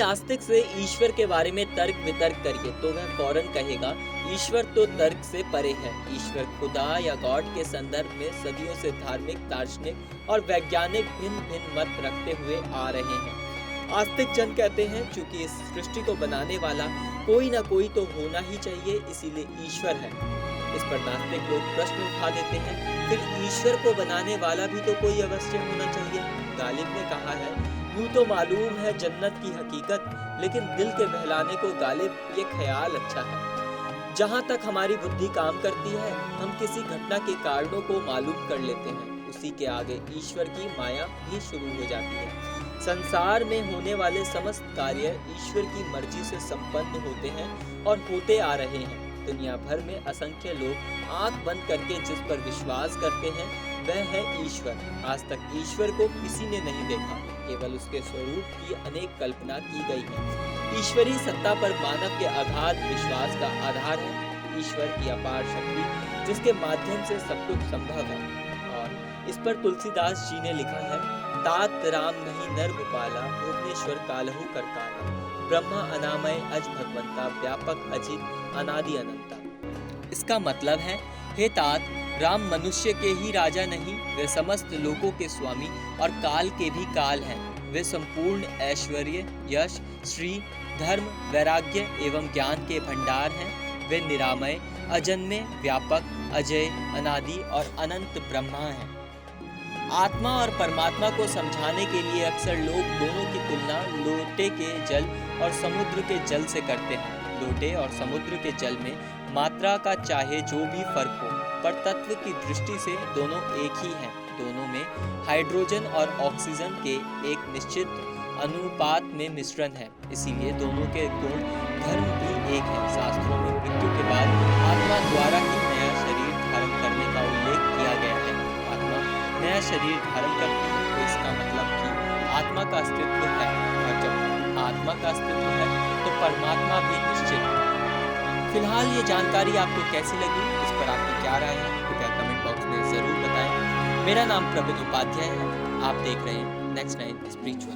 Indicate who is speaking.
Speaker 1: आस्तिक से ईश्वर के बारे में तर्क वितर्क करिए तो वह फौरन कहेगा ईश्वर तो तर्क से परे है। ईश्वर खुदा या गॉड के संदर्भ में सदियों से धार्मिक, दार्शनिक और वैज्ञानिक भिन्न भिन्न मत रखते हुए आ रहे हैं। आस्तिक जन कहते हैं चूंकि इस सृष्टि को बनाने वाला कोई ना कोई तो होना ही चाहिए, इसीलिए ईश्वर है। इस पर नास्तिक लोग प्रश्न उठा देते हैं, फिर ईश्वर को बनाने वाला भी तो कोई अवश्य होना चाहिए। गालिब ने कहा है, यूं तो मालूम है जन्नत की हकीकत, लेकिन दिल के बहलाने को गालिब ये ख्याल अच्छा है। जहाँ तक हमारी बुद्धि काम करती है, हम किसी घटना के कारणों को मालूम कर लेते हैं, उसी के आगे ईश्वर की माया भी शुरू हो जाती है। संसार में होने वाले समस्त कार्य ईश्वर की मर्जी से संपन्न होते हैं और होते आ रहे हैं। दुनिया भर में असंख्य लोग आंख बंद करके जिस पर विश्वास करते हैं वह है ईश्वर। आज तक ईश्वर को किसी ने नहीं देखा, केवल उसके स्वरूप की अनेक कल्पना की गई है। ईश्वरीय सत्ता पर मानव के अगाध विश्वास का आधार है ईश्वर की अपार शक्ति, जिसके माध्यम से सब कुछ संभव है। और इस पर तुलसीदास जी ने लिखा है, तात राम नहीं नर भूपाला, भुवनेश्वर कालहु करताला, ब्रह्मा अनामय अज भगवंता, व्यापक अजित अनादि अनंता। इसका मतलब है, हे तात, राम मनुष्य के ही राजा नहीं, वे समस्त लोकों के स्वामी और काल के भी काल हैं। वे संपूर्ण ऐश्वर्य, यश, श्री, धर्म, वैराग्य एवं ज्ञान के भंडार हैं। वे निरामय, अजन्मे, व्यापक, अजय, अनादि और अनंत ब्रह्मा हैं। आत्मा और परमात्मा को समझाने के लिए अक्सर लोग दोनों की तुलना लोटे के जल और समुद्र के जल से करते हैं। लोटे और समुद्र के जल में मात्रा का चाहे जो भी फर्क हो, पर तत्व की दृष्टि से दोनों एक ही हैं। दोनों में हाइड्रोजन और ऑक्सीजन के एक निश्चित अनुपात में मिश्रण है, इसीलिए दोनों के गुण धर्म भी एक है। शास्त्रों में मृत्यु के बाद आत्मा द्वारा ही नया शरीर धारण करने का उल्लेख किया गया है। आत्मा नया शरीर धारण करती है तो इसका मतलब कि आत्मा का अस्तित्व है, और जब आत्मा का अस्तित्व है तो परमात्मा भी निश्चित है। फिलहाल ये जानकारी आपको कैसी लगी, इस पर आपकी क्या राय है, कृपया कमेंट बॉक्स में जरूर बताएं। मेरा नाम प्रवीण उपाध्याय है, आप देख रहे हैं नेक्स्ट 9 स्पिरिचुअल।